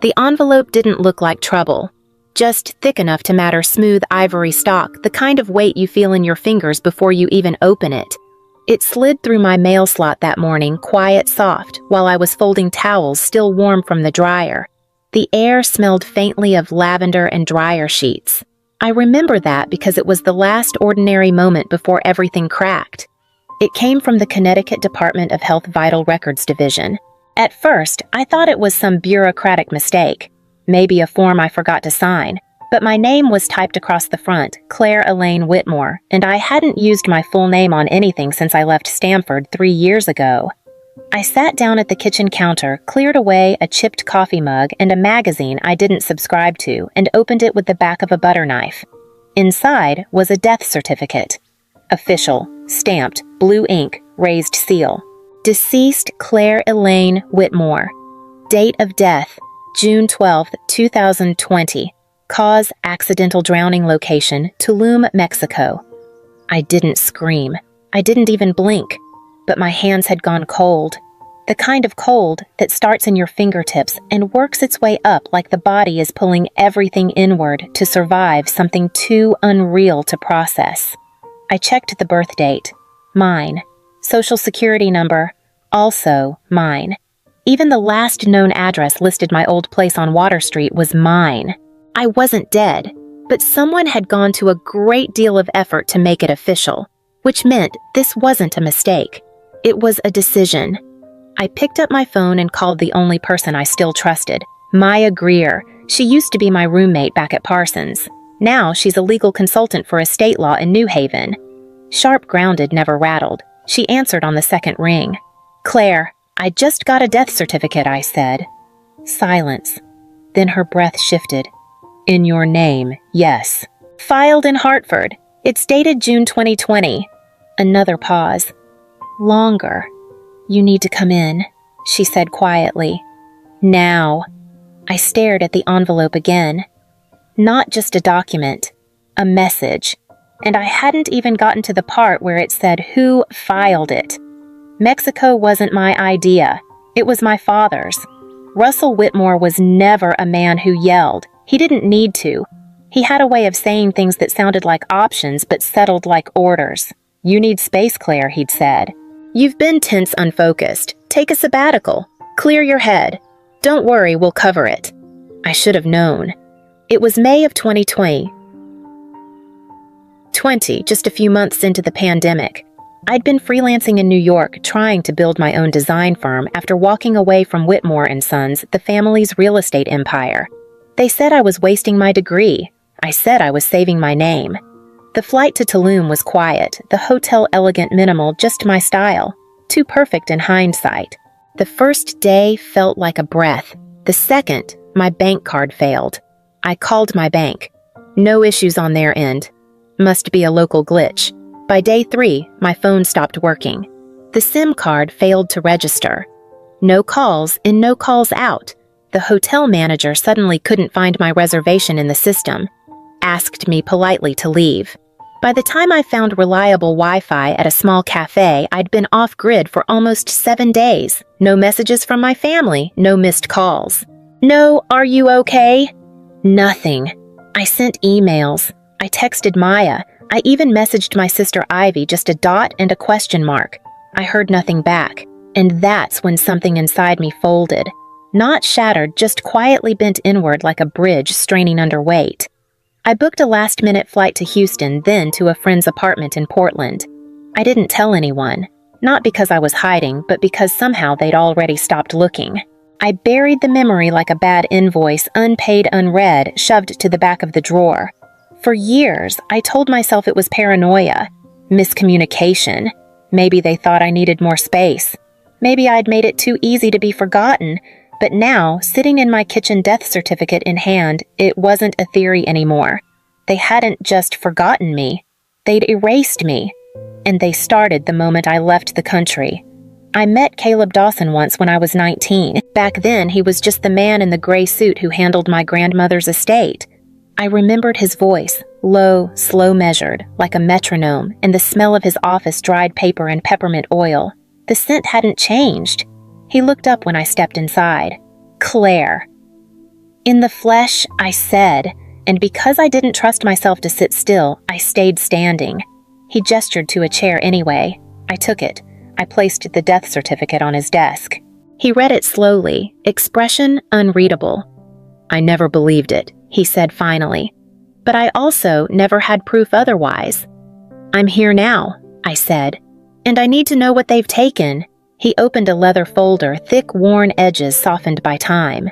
The envelope didn't look like trouble, just thick enough to matter smooth ivory stock, the kind of weight you feel in your fingers before you even open it. It slid through my mail slot that morning, quiet, soft, while I was folding towels still warm from the dryer. The air smelled faintly of lavender and dryer sheets. I remember that because it was the last ordinary moment before everything cracked. It came from the Connecticut Department of Health Vital Records Division. At first, I thought it was some bureaucratic mistake, maybe a form I forgot to sign, but my name was typed across the front, Claire Elaine Whitmore, and I hadn't used my full name on anything since I left Stamford 3 years ago. I sat down at the kitchen counter, cleared away a chipped coffee mug and a magazine I didn't subscribe to, and opened it with the back of a butter knife. Inside was a death certificate. Official, stamped, blue ink, raised seal. Deceased Claire Elaine Whitmore. Date of death, June 12, 2020. Cause accidental drowning location, Tulum, Mexico. I didn't scream. I didn't even blink. But my hands had gone cold. The kind of cold that starts in your fingertips and works its way up like the body is pulling everything inward to survive something too unreal to process. I checked the birth date. Mine. Social security number. Also mine. Even the last known address listed my old place on Water Street was mine. I wasn't dead, but someone had gone to a great deal of effort to make it official, which meant this wasn't a mistake. It was a decision. I picked up my phone and called the only person I still trusted, Maya Greer. She used to be my roommate back at Parsons. Now she's a legal consultant for estate law in New Haven. Sharp grounded, never rattled. She answered on the second ring. "Claire, I just got a death certificate," I said. Silence. Then her breath shifted. "In your name, yes. Filed in Hartford. It's dated June 2020. Another pause. Longer. "You need to come in," she said quietly. "Now." I stared at the envelope again. Not just a document, a message. And I hadn't even gotten to the part where it said who filed it. Mexico wasn't my idea. It was my father's. Russell Whitmore was never a man who yelled. He didn't need to. He had a way of saying things that sounded like options but settled like orders. "You need space, Claire," he'd said. "You've been tense, unfocused. Take a sabbatical. Clear your head. Don't worry, we'll cover it." I should have known. It was May of 2020. Just a few months into the pandemic. I'd been freelancing in New York, trying to build my own design firm after walking away from Whitmore & Sons, the family's real estate empire. They said I was wasting my degree. I said I was saving my name. The flight to Tulum was quiet, the hotel elegant, minimal, just my style. Too perfect in hindsight. The first day felt like a breath. The second, my bank card failed. I called my bank. No issues on their end. Must be a local glitch. By day 3, my phone stopped working. The SIM card failed to register. No calls in, no calls out. The hotel manager suddenly couldn't find my reservation in the system. Asked me politely to leave. By the time I found reliable Wi-Fi at a small cafe, I'd been off-grid for almost 7 days. No messages from my family, no missed calls. No, "Are you okay?" Nothing. I sent emails. I texted Maya. I even messaged my sister Ivy, just a dot and a question mark. I heard nothing back. And that's when something inside me folded. Not shattered, just quietly bent inward like a bridge straining under weight. I booked a last-minute flight to Houston, then to a friend's apartment in Portland. I didn't tell anyone. Not because I was hiding, but because somehow they'd already stopped looking. I buried the memory like a bad invoice, unpaid, unread, shoved to the back of the drawer. For years, I told myself it was paranoia, miscommunication. Maybe they thought I needed more space. Maybe I'd made it too easy to be forgotten. But now, sitting in my kitchen death certificate in hand, it wasn't a theory anymore. They hadn't just forgotten me. They'd erased me. And they started the moment I left the country. I met Caleb Dawson once when I was 19. Back then, he was just the man in the gray suit who handled my grandmother's estate. I remembered his voice, low, slow measured, like a metronome, and the smell of his office dried paper and peppermint oil. The scent hadn't changed. He looked up when I stepped inside. "Claire." "In the flesh," I said, and because I didn't trust myself to sit still, I stayed standing. He gestured to a chair anyway. I took it. I placed the death certificate on his desk. He read it slowly, expression unreadable. "I never believed it," he said finally. "But I also never had proof otherwise." "I'm here now," I said, "and I need to know what they've taken." He opened a leather folder, thick, worn edges softened by time.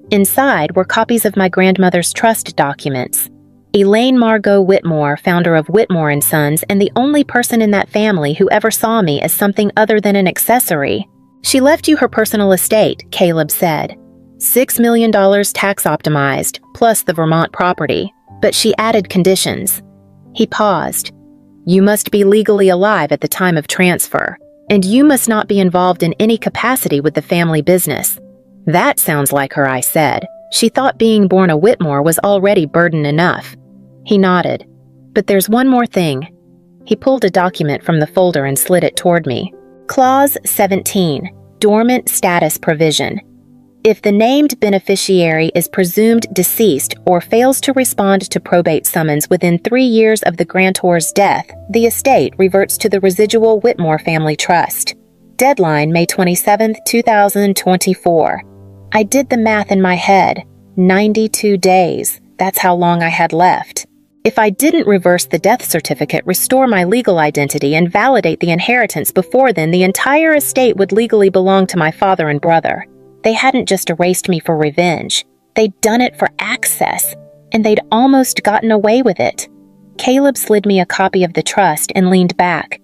Inside were copies of my grandmother's trust documents. Elaine Margot Whitmore, founder of Whitmore & Sons, and the only person in that family who ever saw me as something other than an accessory. "She left you her personal estate," Caleb said. $6 million tax-optimized, plus the Vermont property. But she added conditions. He paused. "You must be legally alive at the time of transfer, and you must not be involved in any capacity with the family business." "That sounds like her," I said. She thought being born a Whitmore was already burden enough. He nodded. "But there's one more thing." He pulled a document from the folder and slid it toward me. Clause 17, Dormant Status Provision. If the named beneficiary is presumed deceased or fails to respond to probate summons within 3 years of the grantor's death, the estate reverts to the residual Whitmore family trust. Deadline May 27, 2024. I did the math in my head. 92 days. That's how long I had left. If I didn't reverse the death certificate, restore my legal identity, and validate the inheritance before then, the entire estate would legally belong to my father and brother. They hadn't just erased me for revenge. They'd done it for access, and they'd almost gotten away with it. Caleb slid me a copy of the trust and leaned back.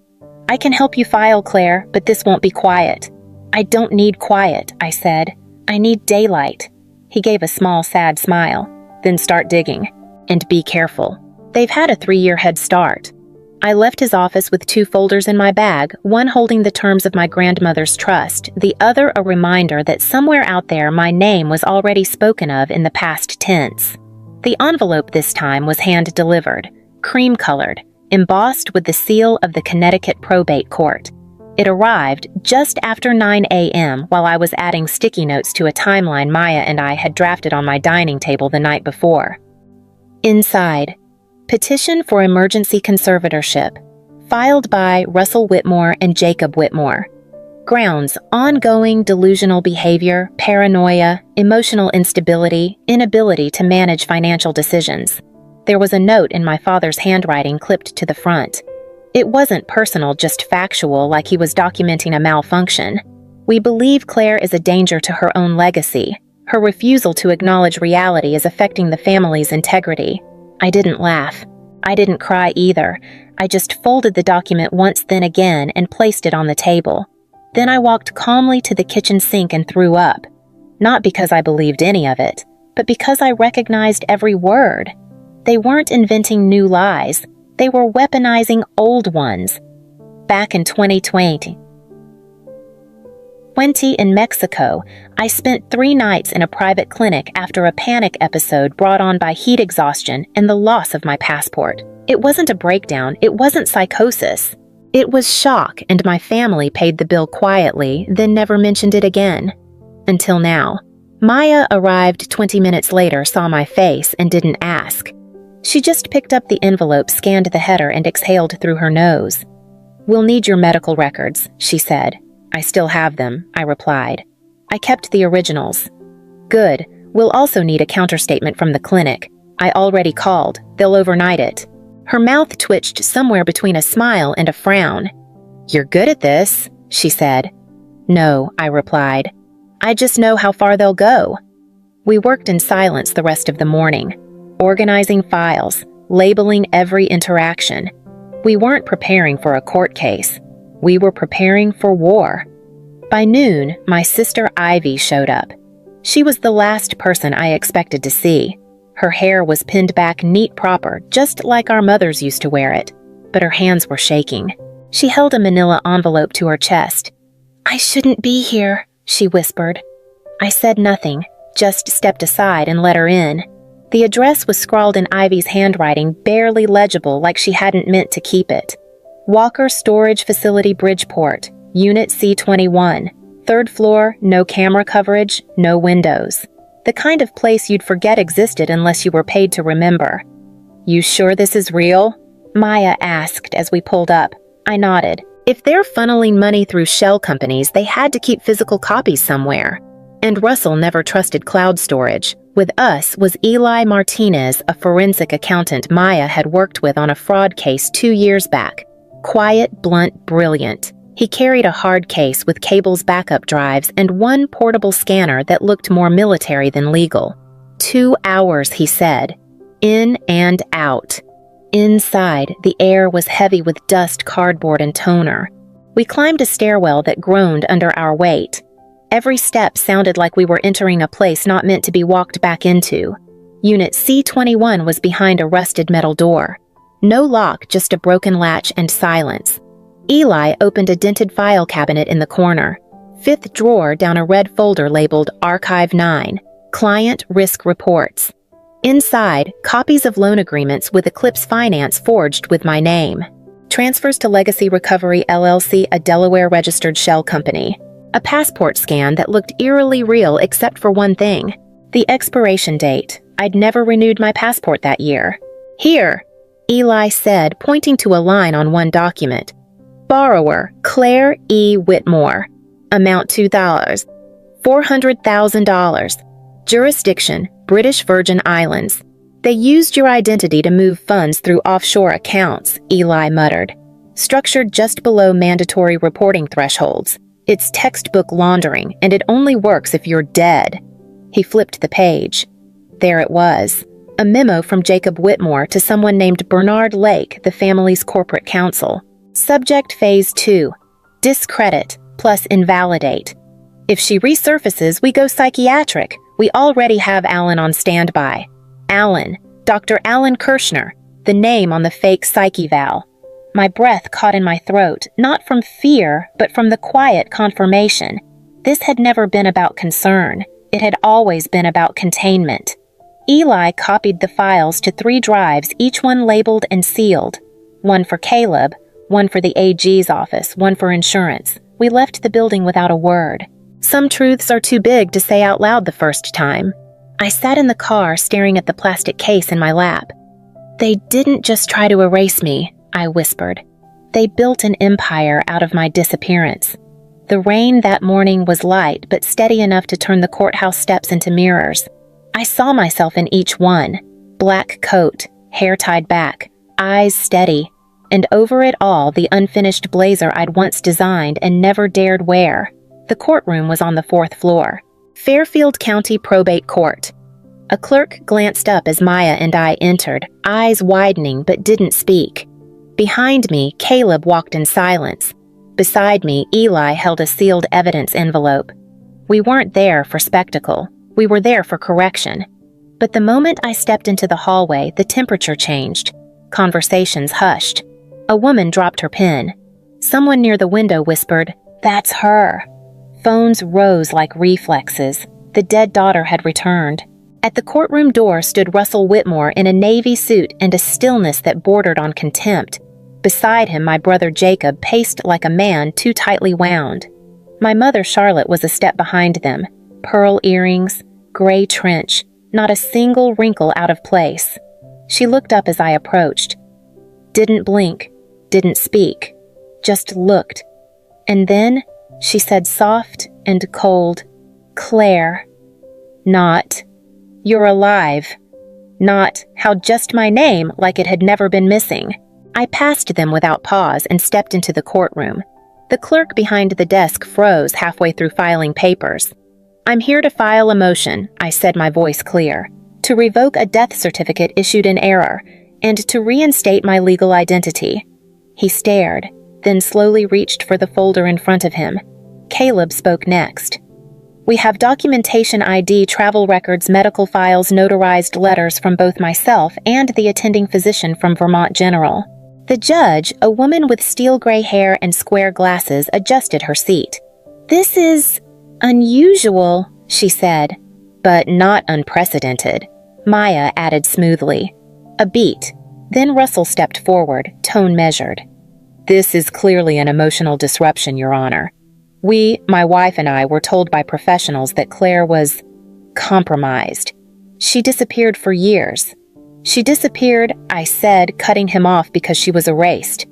"I can help you file, Claire, but this won't be quiet." "I don't need quiet," I said. "I need daylight." He gave a small, sad smile. "Then start digging. And be careful. They've had a 3-year head start." I left his office with 2 folders in my bag, one holding the terms of my grandmother's trust, the other a reminder that somewhere out there my name was already spoken of in the past tense. The envelope this time was hand-delivered, cream-colored, embossed with the seal of the Connecticut Probate Court. It arrived just after 9 a.m. while I was adding sticky notes to a timeline Maya and I had drafted on my dining table the night before. Inside, petition for emergency conservatorship, filed by Russell Whitmore and Jacob Whitmore. Grounds: ongoing delusional behavior, paranoia, emotional instability, inability to manage financial decisions. There was a note in my father's handwriting clipped to the front. It wasn't personal, just factual, like he was documenting a malfunction. "We believe Claire is a danger to her own legacy. Her refusal to acknowledge reality is affecting the family's integrity." I didn't laugh. I didn't cry either. I just folded the document once, then again, and placed it on the table. Then I walked calmly to the kitchen sink and threw up. Not because I believed any of it, but because I recognized every word. They weren't inventing new lies. They were weaponizing old ones. Back in 2020 in Mexico, I spent 3 nights in a private clinic after a panic episode brought on by heat exhaustion and the loss of my passport. It wasn't a breakdown, it wasn't psychosis. It was shock, and my family paid the bill quietly, then never mentioned it again. Until now. Maya arrived 20 minutes later, saw my face, and didn't ask. She just picked up the envelope, scanned the header, and exhaled through her nose. "We'll need your medical records," she said. "I still have them," I replied. "I kept the originals." "Good. We'll also need a counterstatement from the clinic. I already called. They'll overnight it." Her mouth twitched somewhere between a smile and a frown. "You're good at this," she said. "No," I replied. "I just know how far they'll go." We worked in silence the rest of the morning, organizing files, labeling every interaction. We weren't preparing for a court case. We were preparing for war. By noon, my sister Ivy showed up. She was the last person I expected to see. Her hair was pinned back neat proper, just like our mothers used to wear it, but her hands were shaking. She held a manila envelope to her chest. "I shouldn't be here," she whispered. I said nothing, just stepped aside and let her in. The address was scrawled in Ivy's handwriting, barely legible, like she hadn't meant to keep it. Walker Storage Facility, Bridgeport, Unit C21. 3rd floor, no camera coverage, no windows. The kind of place you'd forget existed unless you were paid to remember. "You sure this is real?" Maya asked as we pulled up. I nodded. If they're funneling money through shell companies, they had to keep physical copies somewhere. And Russell never trusted cloud storage. With us was Eli Martinez, a forensic accountant Maya had worked with on a fraud case 2 years back. Quiet, blunt, brilliant. He carried a hard case with cables, backup drives, and one portable scanner that looked more military than legal. 2 hours, he said. In and out. Inside, the air was heavy with dust, cardboard, and toner. We climbed a stairwell that groaned under our weight. Every step sounded like we were entering a place not meant to be walked back into. Unit C21 was behind a rusted metal door. No lock, just a broken latch and silence. Eli opened a dented file cabinet in the corner. 5th drawer down a red folder labeled Archive 9, Client Risk Reports. Inside, copies of loan agreements with Eclipse Finance forged with my name. Transfers to Legacy Recovery LLC, a Delaware-registered shell company. A passport scan that looked eerily real except for one thing. The expiration date. I'd never renewed my passport that year. "Here," Eli said, pointing to a line on one document. "Borrower, Claire E. Whitmore. Amount $2. $400,000. Jurisdiction, British Virgin Islands. They used your identity to move funds through offshore accounts," Eli muttered. "Structured just below mandatory reporting thresholds. It's textbook laundering, and it only works if you're dead." He flipped the page. There it was. A memo from Jacob Whitmore to someone named Bernard Lake, the family's corporate counsel. Subject Phase 2. Discredit plus invalidate. If she resurfaces, we go psychiatric. We already have Alan on standby. Alan, Dr. Alan Kirshner, the name on the fake psyche val. My breath caught in my throat, not from fear, but from the quiet confirmation. This had never been about concern. It had always been about containment. Eli copied the files to 3 drives, each one labeled and sealed. One for Caleb, one for the AG's office, one for insurance. We left the building without a word. Some truths are too big to say out loud the first time. I sat in the car staring at the plastic case in my lap. "They didn't just try to erase me," I whispered. "They built an empire out of my disappearance." The rain that morning was light but steady enough to turn the courthouse steps into mirrors. I saw myself in each one. Black coat, hair tied back, eyes steady, and over it all the unfinished blazer I'd once designed and never dared wear. The courtroom was on the 4th floor. Fairfield County Probate Court. A clerk glanced up as Maya and I entered, eyes widening but didn't speak. Behind me, Caleb walked in silence. Beside me, Eli held a sealed evidence envelope. We weren't there for spectacle. We were there for correction. But the moment I stepped into the hallway, the temperature changed. Conversations hushed. A woman dropped her pen. Someone near the window whispered, "That's her." Phones rose like reflexes. The dead daughter had returned. At the courtroom door stood Russell Whitmore in a navy suit and a stillness that bordered on contempt. Beside him, my brother Jacob paced like a man too tightly wound. My mother Charlotte was a step behind them. Pearl earrings, gray trench, not a single wrinkle out of place. She looked up as I approached. Didn't blink, didn't speak, just looked. And then she said soft and cold, "Claire." Not, "You're alive." Not, "How just my name," like it had never been missing. I passed them without pause and stepped into the courtroom. The clerk behind the desk froze halfway through filing papers. "I'm here to file a motion," I said, my voice clear, "to revoke a death certificate issued in error, and to reinstate my legal identity." He stared, then slowly reached for the folder in front of him. Caleb spoke next. "We have documentation ID, travel records, medical files, notarized letters from both myself and the attending physician from Vermont General." The judge, a woman with steel gray hair and square glasses, adjusted her seat. "This is unusual," she said, "but not unprecedented," Maya added smoothly. A beat. Then Russell stepped forward, tone measured. "This is clearly an emotional disruption, Your Honor. We, my wife and I, were told by professionals that Claire was compromised. She disappeared for years. She disappeared, I said, cutting him off because she was erased.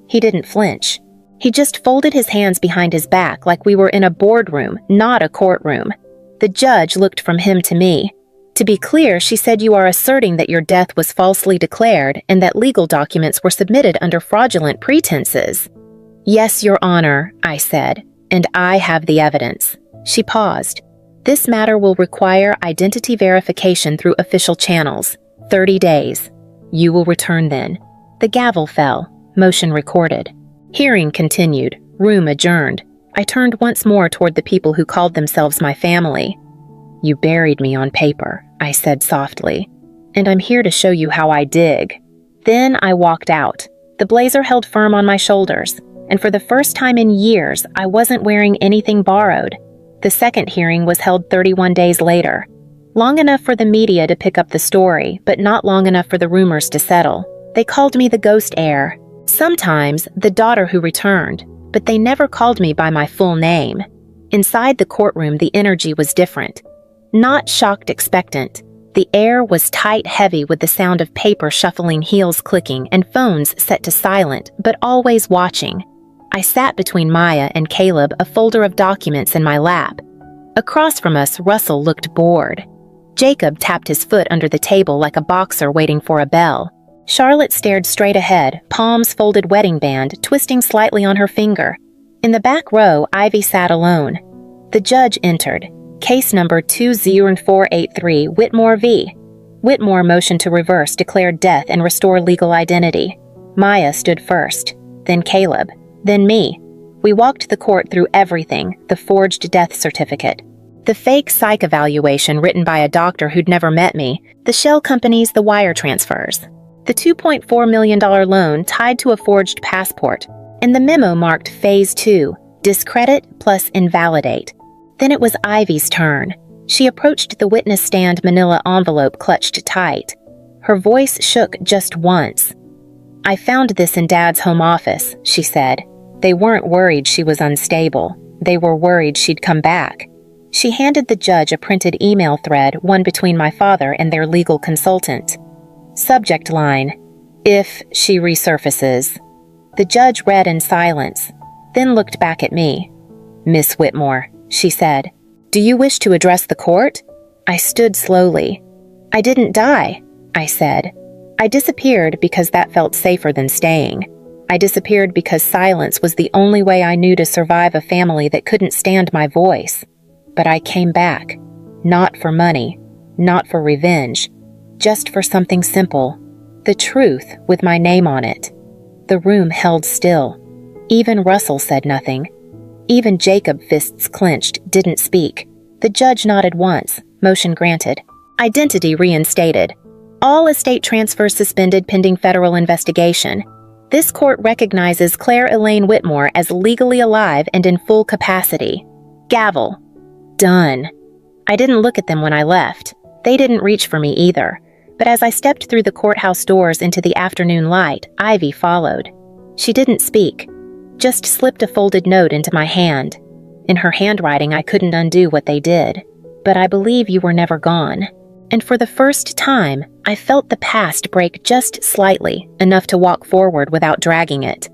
He didn't flinch. He just folded his hands behind his back like we were in a boardroom, not a courtroom. The judge looked from him to me. To be clear, she said, "You are asserting that your death was falsely declared and that legal documents were submitted under fraudulent pretenses." "Yes, Your Honor," I said, "and I have the evidence." She paused. "This matter will require identity verification through official channels. 30 days. You will return then." The gavel fell. Motion recorded. Hearing continued. Room adjourned. I turned once more toward the people who called themselves my family. "You buried me on paper," I said softly, "and I'm here to show you how I dig." Then I walked out. The blazer held firm on my shoulders, and for the first time in years, I wasn't wearing anything borrowed. The second hearing was held 31 days later. Long enough for the media to pick up the story, but not long enough for the rumors to settle. They called me the ghost heir. Sometimes the daughter who returned, but they never called me by my full name. Inside the courtroom, the energy was different. Not shocked expectant. The air was tight heavy with the sound of paper shuffling, heels clicking, and phones set to silent, but always watching. I sat between Maya and Caleb, a folder of documents in my lap. Across from us, Russell looked bored. Jacob tapped his foot under the table like a boxer waiting for a bell. Charlotte stared straight ahead, palms folded, wedding band twisting slightly on her finger. In the back row, Ivy sat alone. The judge entered. Case number 20483, Whitmore v. Whitmore motioned to reverse, declared death, and restore legal identity. Maya stood first, then Caleb, then me. We walked the court through everything, the forged death certificate, the fake psych evaluation written by a doctor who'd never met me, the shell companies, the wire transfers, the $2.4 million loan tied to a forged passport, and the memo marked Phase 2, discredit plus invalidate. Then it was Ivy's turn. She approached the witness stand, manila envelope clutched tight. Her voice shook just once. "I found this in Dad's home office," she said. "They weren't worried she was unstable. They were worried she'd come back." She handed the judge a printed email thread, one between my father and their legal consultant. Subject line, "If she resurfaces." The judge read in silence, then looked back at me. "Miss Whitmore," she said, "do you wish to address the court?" I stood slowly. "I didn't die," I said. "I disappeared because that felt safer than staying. I disappeared because silence was the only way I knew to survive a family that couldn't stand my voice. But I came back. Not for money, not for revenge, just for something simple. The truth with my name on it." The room held still. Even Russell said nothing. Even Jacob, fists clenched, didn't speak. The judge nodded once. Motion granted. Identity reinstated. All estate transfers suspended pending federal investigation. This court recognizes Claire Elaine Whitmore as legally alive and in full capacity. Gavel. Done. I didn't look at them when I left. They didn't reach for me either. But as I stepped through the courthouse doors into the afternoon light, Ivy followed. She didn't speak. Just slipped a folded note into my hand. In her handwriting, I couldn't undo what they did. But I believe you were never gone. And for the first time, I felt the past break just slightly, enough to walk forward without dragging it.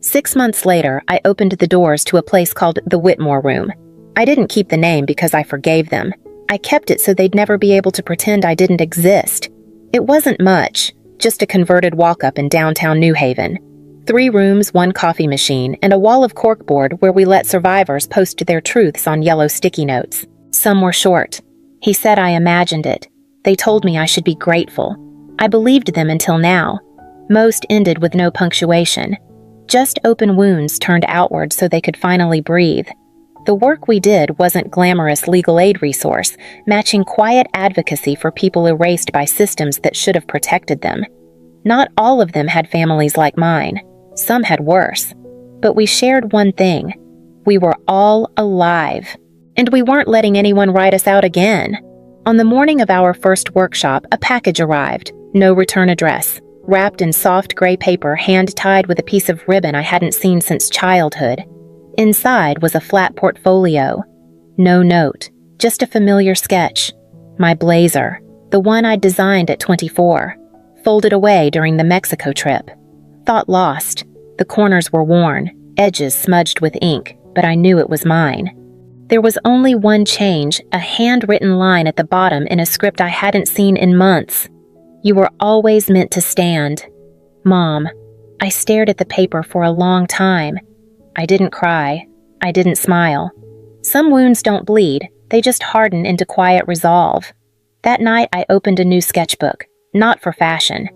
6 months later, I opened the doors to a place called the Whitmore Room. I didn't keep the name because I forgave them. I kept it so they'd never be able to pretend I didn't exist. It wasn't much, just a converted walk-up in downtown New Haven. 3 rooms, 1 coffee machine, and a wall of corkboard where we let survivors post their truths on yellow sticky notes. Some were short. He said I imagined it. They told me I should be grateful. I believed them until now. Most ended with no punctuation. Just open wounds turned outward so they could finally breathe. The work we did wasn't glamorous legal aid resource, matching quiet advocacy for people erased by systems that should have protected them. Not all of them had families like mine. Some had worse. But we shared one thing. We were all alive. And we weren't letting anyone write us out again. On the morning of our first workshop, a package arrived. No return address. Wrapped in soft gray paper, hand-tied with a piece of ribbon I hadn't seen since childhood. Inside was a flat portfolio. No note. Just a familiar sketch. My blazer, the one I'd designed at 24, folded away during the Mexico trip. Thought lost. The corners were worn, edges smudged with ink, but I knew it was mine. There was only one change, a handwritten line at the bottom in a script I hadn't seen in months. You were always meant to stand. Mom. I stared at the paper for a long time. I didn't cry. I didn't smile. Some wounds don't bleed, they just harden into quiet resolve. That night I opened a new sketchbook, not for fashion.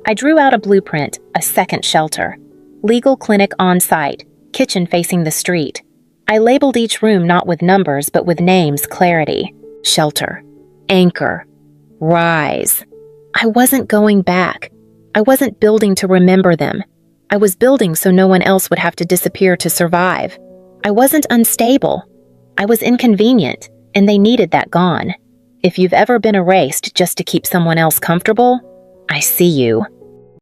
I drew out a blueprint, a second shelter. Legal clinic on site, kitchen facing the street. I labeled each room not with numbers but with names, clarity. Shelter. Anchor. Rise. I wasn't going back. I wasn't building to remember them. I was building so no one else would have to disappear to survive. I wasn't unstable. I was inconvenient, and they needed that gone. If you've ever been erased just to keep someone else comfortable, I see you.